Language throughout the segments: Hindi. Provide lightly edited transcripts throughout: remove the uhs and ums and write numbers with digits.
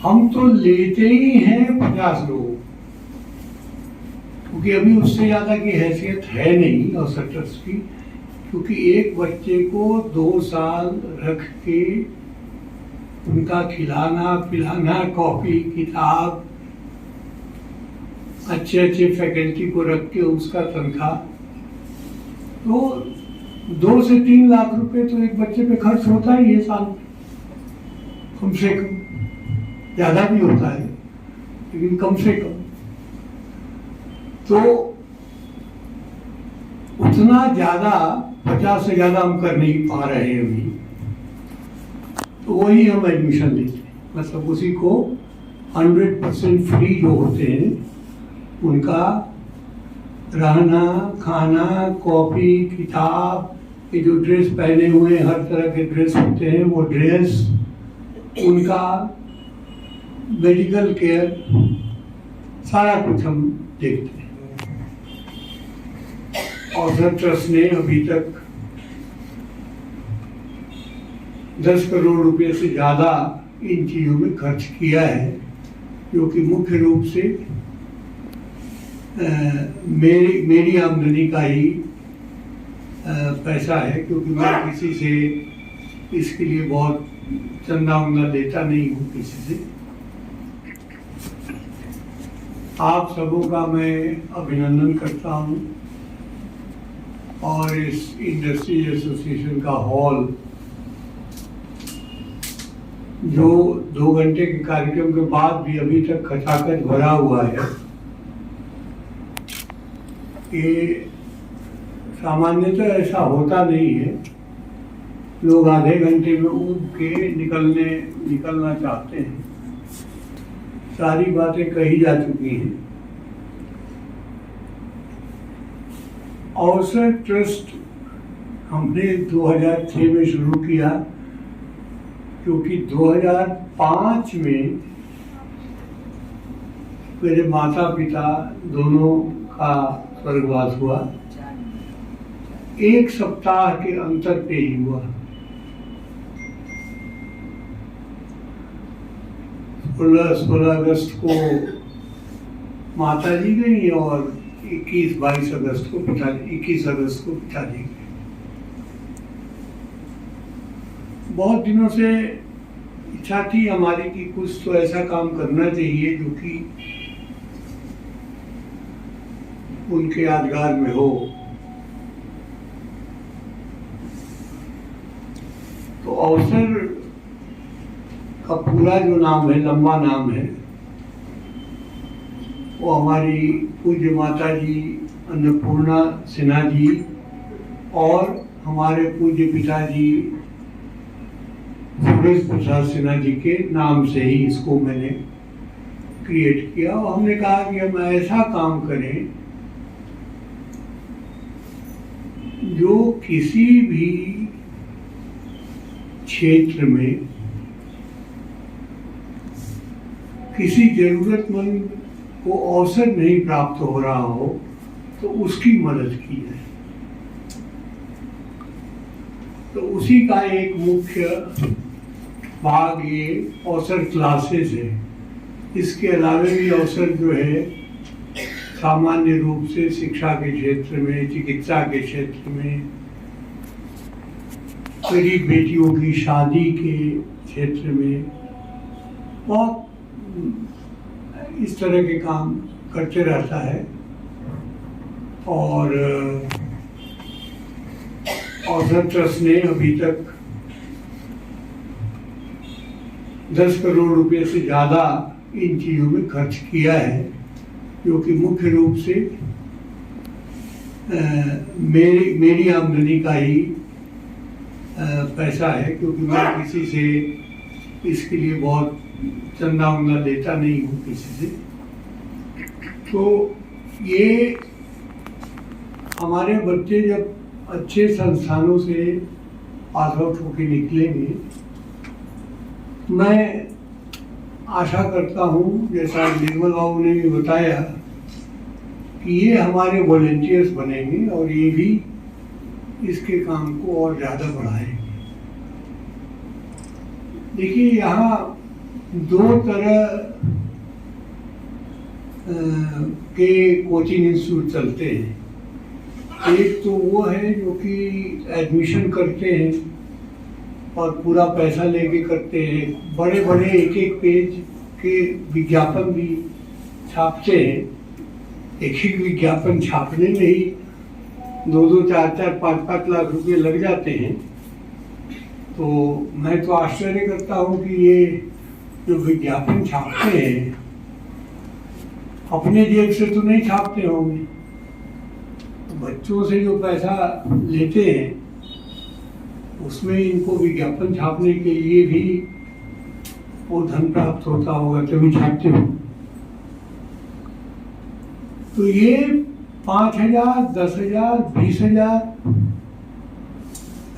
हम तो लेते ही हैं 50 लोग, क्योंकि अभी उससे ज्यादा की हैसियत है नहीं औसत ट्रस्ट की, क्योंकि एक बच्चे को 2 साल रख के उनका खिलाना पिलाना, कॉपी किताब, अच्छे अच्छे फैकल्टी को रख के उसका तनख्वाह, तो 2 से 3 लाख रुपए तो एक बच्चे पे खर्च होता ही है साल, कम से कम। ज्यादा भी होता है लेकिन कम से कम। तो उतना ज्यादा 50 से ज्यादा हम कर नहीं पा रहे हैं अभी, तो वही हम एडमिशन लेते हैं, मतलब उसी को 100% फ्री जो होते हैं उनका रहना खाना, कॉपी किताब, ये जो ड्रेस पहने हुए हर तरह के ड्रेस होते हैं वो ड्रेस, उनका मेडिकल केयर, सारा कुछ हम देखते हैं। औसत ट्रस्ट ने अभी तक 10 करोड़ रुपए से ज्यादा इन चीजों में खर्च किया है, जो कि मुख्य रूप से मेरी आमदनी का ही पैसा है, क्योंकि मैं किसी से इसके लिए बहुत चंदा उंदा लेता नहीं हूँ किसी से। आप सबों का मैं अभिनंदन करता हूँ, और इस इंडस्ट्री एसोसिएशन का हॉल जो 2 घंटे के कार्यक्रम के बाद भी अभी तक खचाखच भरा हुआ है, ये सामान्यतः ऐसा होता नहीं है। लोग आधे घंटे में ऊब के निकलना चाहते हैं। सारी बातें कही जा चुकी हैं। औसत ट्रस्ट हमने 2006 में शुरू किया, क्योंकि 2005 में मेरे माता पिता दोनों का स्वर्गवास हुआ। 1 सप्ताह के अंतर पे ही हुआ। 16 अगस्त को माता जी गई और 21 अगस्त को पिताजी गए। बहुत दिनों से इच्छा थी हमारी कि कुछ तो ऐसा काम करना चाहिए जो कि उनके यादगार में हो। तो अवसर का पूरा जो नाम है, लंबा नाम है, वो हमारी पूज्य माता जी अन्नपूर्णा सिन्हा जी और हमारे पूज्य पिताजी सुरेश प्रसाद सिन्हा जी के नाम से ही इसको मैंने क्रिएट किया। और हमने कहा कि हम ऐसा काम करें जो किसी भी क्षेत्र में किसी जरूरतमंद को अवसर नहीं प्राप्त हो रहा हो तो उसकी मदद की जाए। तो उसी का एक मुख्य भाग ये अवसर क्लासेस है। इसके अलावा भी अवसर जो है सामान्य रूप से शिक्षा के क्षेत्र में, चिकित्सा के क्षेत्र में, गरीब बेटियों की शादी के क्षेत्र में बहुत इस तरह के काम करते रहता है। और औसत ट्रस्ट ने अभी तक 10 करोड़ रुपए से ज्यादा इन चीजों में खर्च किया है, जो कि मुख्य रूप से मेरी आमदनी का ही पैसा है, क्योंकि मैं किसी से इसके लिए बहुत चंदा उंदा लेता नहीं हूँ किसी से। तो ये हमारे बच्चे जब अच्छे संस्थानों से पास आउट होकर निकलेंगे, मैं आशा करता हूँ, जैसा निर्मल बाबू ने भी बताया, कि ये हमारे वॉलेंटियर्स बनेंगे और ये भी इसके काम को और ज़्यादा बढ़ाएंगे। देखिए, यहाँ दो तरह के कोचिंग इंस्टीट्यूट चलते हैं। एक तो वो है जो कि एडमिशन करते हैं और पूरा पैसा लेके करते हैं, बड़े बड़े एक एक पेज के विज्ञापन भी छापते हैं। एक ही विज्ञापन छापने में ही 2-2, 4-4, 5-5 लाख रुपए लग जाते हैं। तो मैं तो आश्चर्य करता हूँ कि ये जो विज्ञापन छापते हैं अपने जेब से तो नहीं छापते होंगे, बच्चों से जो पैसा लेते हैं उसमें इनको विज्ञापन छापने के लिए भी वो धन प्राप्त होता होगा, तभी छापते हो। तो ये 5,000, 10,000, 20,000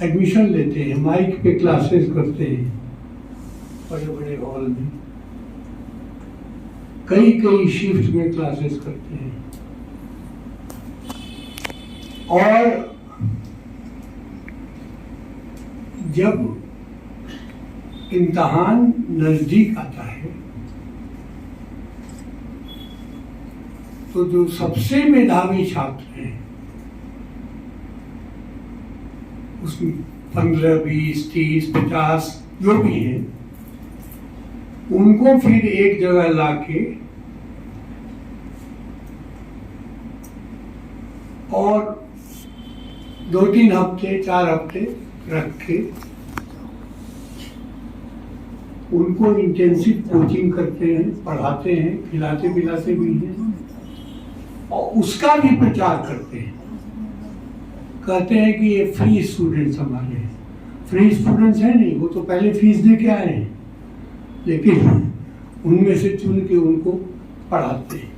एडमिशन लेते हैं, माइक पे क्लासेस करते हैं बड़े बड़े हॉल में, कई कई शिफ्ट में क्लासेस करते हैं। और जब इम्तहान नजदीक आता है तो जो सबसे मेधावी छात्र हैं उसमें 15, 20, 30, 50 जो भी हैं उनको फिर एक जगह लाके और 2-3 हफ्ते 4 हफ्ते रख के उनको इंटेंसिव कोचिंग करते हैं, पढ़ाते हैं, खिलाते पिलाते भी हैं और उसका भी प्रचार करते हैं। कहते हैं कि ये फ्री स्टूडेंट्स हमारे हैं। फ्री स्टूडेंट्स हैं नहीं, वो तो पहले फीस दे के आए हैं, लेकिन उनमें से चुन के उनको पढ़ाते हैं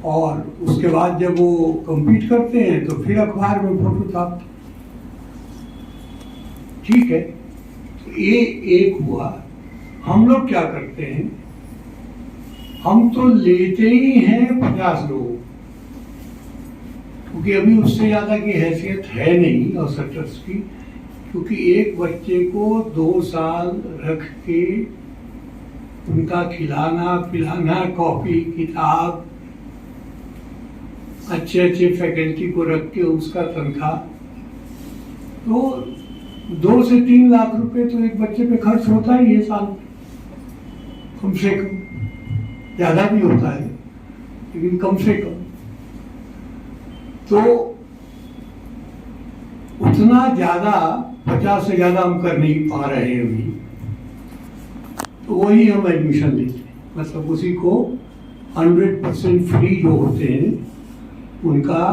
और उसके बाद जब वो कम्पीट करते हैं तो फिर अखबार में फोटो छापते। ठीक है, तो ये एक हुआ। हम लोग क्या करते हैं, हम तो लेते ही हैं 50 लोग, क्योंकि अभी उससे ज्यादा की हैसियत है नहीं औसटर्स की, क्योंकि एक बच्चे को 2 साल रख के उनका खिलाना पिलाना, कॉपी किताब, अच्छे अच्छे फैकल्टी को रख के उसका तनख्वाह, तो 2 से 3 लाख रुपए तो एक बच्चे पे खर्च होता ही है साल, कम से कम। ज्यादा भी होता है लेकिन कम से कम। तो उतना ज्यादा 50 से ज्यादा हम कर नहीं पा रहे हैं अभी, तो वही हम एडमिशन लेते हैं। मतलब उसी को 100% फ्री जो होते हैं उनका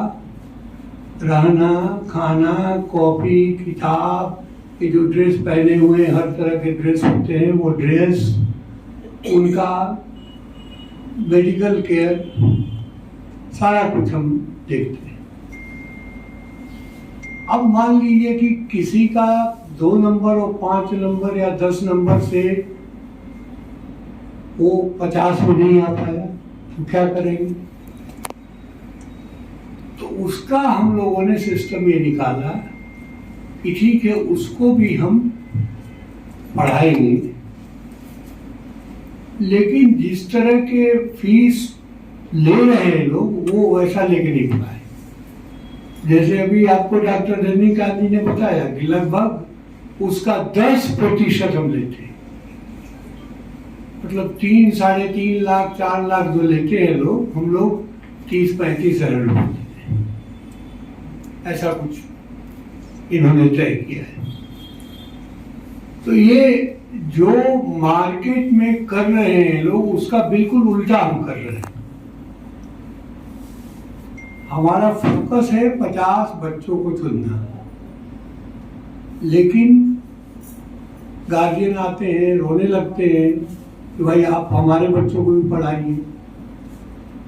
रहना खाना, कॉपी किताब, ये जो ड्रेस पहने हुए हर तरह के ड्रेस होते हैं वो ड्रेस, उनका मेडिकल केयर, सारा कुछ हम देखते हैं। अब मान लीजिए कि किसी का 2 नंबर और 5 नंबर या 10 नंबर से वो 50 में नहीं आ पाया, तो क्या करेंगे? तो उसका हम लोगों ने सिस्टम ये निकाला कि ठीक है, उसको भी हम पढ़ाएंगे, लेकिन जिस तरह के फीस ले रहे हैं लोग वो वैसा लेके नहीं पाए। जैसे अभी आपको डॉक्टर रजनीकांत जी ने बताया कि लगभग उसका 10% हम लेते हैं। मतलब 3, 3.5 लाख, 4 लाख जो लेते हैं लोग, हम लोग 30-35 हजार रुपये लेते हैं। ऐसा कुछ इन्होंने तय किया है। तो ये जो मार्केट में कर रहे हैं लोग उसका बिल्कुल उल्टा हम कर रहे हैं। हमारा फोकस है 50 बच्चों को चुनना, लेकिन गार्जियन आते हैं, रोने लगते हैं कि भाई आप हमारे बच्चों को भी पढ़ाइए।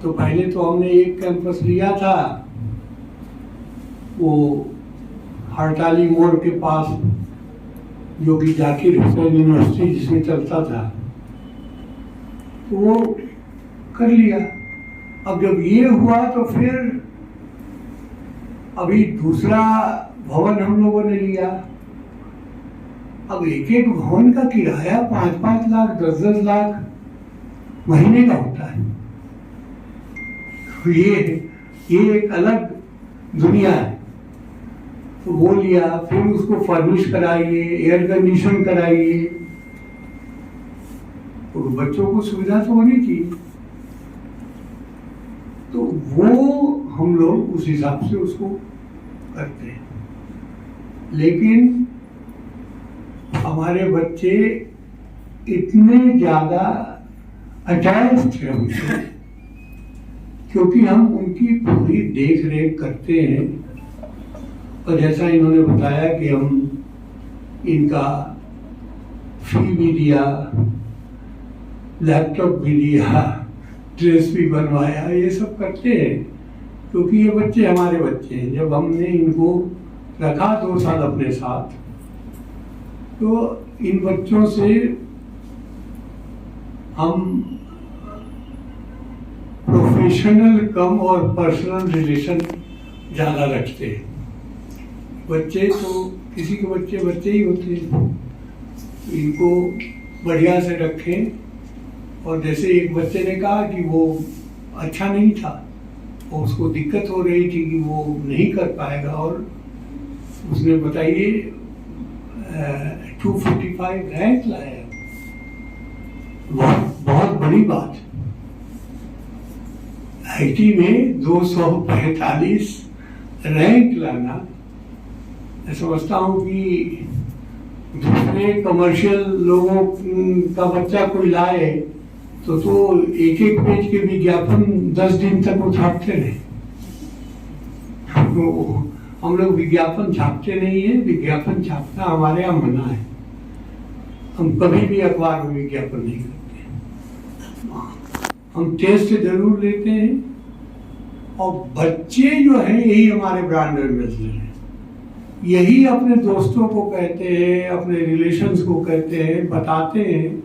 तो पहले तो हमने एक कैंपस लिया था, वो हड़ताली मोड़ के पास, जो कि जाकिर हुसैन यूनिवर्सिटी जिसमें चलता था, तो वो कर लिया। अब जब ये हुआ तो फिर अभी दूसरा भवन हम लोगों ने लिया, अब एक एक भवन का किराया 5-5 लाख 10-10 लाख महीने का होता है। तो ये एक अलग दुनिया है। तो वो लिया, फिर उसको फर्निश कराइए, एयर कंडीशन कराइए, तो बच्चों को सुविधा तो होनी चाहिए। तो वो हम लोग उस हिसाब से उसको करते हैं। लेकिन हमारे बच्चे इतने ज्यादा अटैच थे हमसे, क्योंकि हम उनकी पूरी देख रेख करते हैं। और जैसा इन्होंने बताया कि हम इनका फी भी दिया, लैपटॉप भी दिया, ड्रेस भी बनवाया, ये सब करते हैं, क्योंकि ये बच्चे हमारे बच्चे हैं। जब हमने इनको रखा 2 साल अपने साथ, तो इन बच्चों से हम प्रोफेशनल कम और पर्सनल रिलेशन ज़्यादा रखते हैं। बच्चे तो किसी के बच्चे बच्चे ही होते हैं, इनको बढ़िया से रखें। और जैसे एक बच्चे ने कहा कि वो अच्छा नहीं था और उसको दिक्कत हो रही थी कि वो नहीं कर पाएगा, और उसने बताइए 245 रैंक लाया। बहुत बहुत बड़ी बात। आईटी में 245 रैंक लाना, मैं समझता हूँ कि दूसरे कमर्शियल लोगों का बच्चा कोई लाए तो एक एक पेज के विज्ञापन 10 दिन तक वो छापते रहे। तो हम लोग विज्ञापन छापते नहीं है, विज्ञापन छापना हमारे यहाँ मना है। हम कभी भी अखबार में विज्ञापन नहीं करते। हम टेस्ट जरूर लेते हैं, और बच्चे जो हैं यही हमारे ब्रांड एम्बेसडर हैं। यही अपने दोस्तों को कहते हैं, अपने रिलेशंस को कहते हैं, बताते हैं,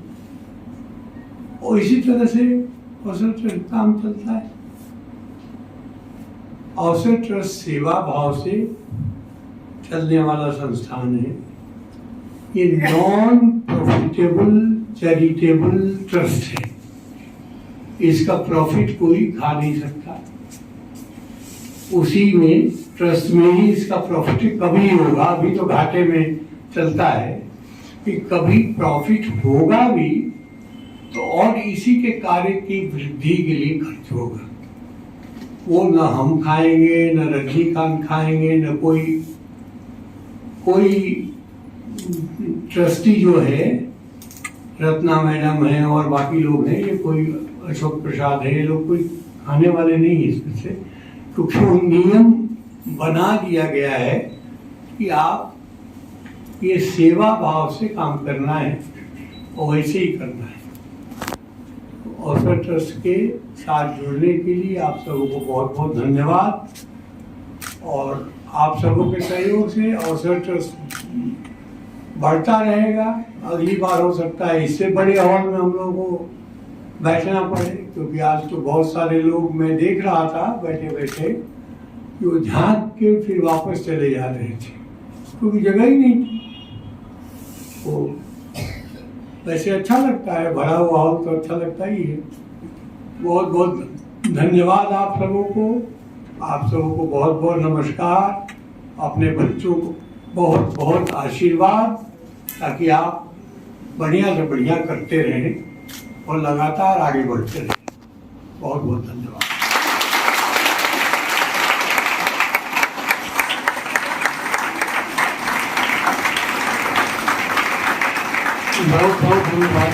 और इसी तरह से अवसर ट्रस्ट काम चलता है। अवसर ट्रस्ट सेवा भाव से चलने वाला संस्थान है। ये नॉन प्रॉफिटेबल चैरिटेबल ट्रस्ट है। इसका प्रॉफिट कोई खा नहीं सकता। उसी में ट्रस्ट में ही इसका प्रॉफिट कभी होगा। अभी तो घाटे में चलता है, कि कभी प्रॉफिट होगा भी तो और इसी के कार्य की वृद्धि के लिए खर्च होगा। वो न हम खाएंगे, न रजनीकांत खाएंगे, न कोई ट्रस्टी जो है, रत्ना मैडम है और बाकी लोग हैं, ये कोई अशोक प्रसाद है, ये लोग कोई खाने वाले नहीं है इसमें से। क्योंकि वो नियम बना दिया गया है कि आप ये सेवा भाव से काम करना है और वैसे ही करना है। अवसर ट्रस्ट के साथ जुड़ने के लिए आप सबों को बहुत बहुत धन्यवाद। और आप सबों के सहयोग से अवसर ट्रस्ट बढ़ता रहेगा। अगली बार हो सकता है इससे बड़े हॉल में हम लोगों को बैठना पड़े, क्योंकि आज तो बहुत सारे लोग मैं देख रहा था बैठे बैठे कि वो झांक के फिर वापस चले जा रहे थे, क्योंकि जगह ही नहीं थी। तो वैसे अच्छा लगता है, भरा हुआ हॉल तो अच्छा लगता ही है। बहुत बहुत धन्यवाद आप सबों को। आप सबों को बहुत बहुत नमस्कार। अपने बच्चों को बहुत बहुत आशीर्वाद, ताकि आप बढ़िया से बढ़िया करते रहें और लगातार आगे बढ़ते रहें। बहुत बहुत धन्यवाद। बहुत बहुत धन्यवाद।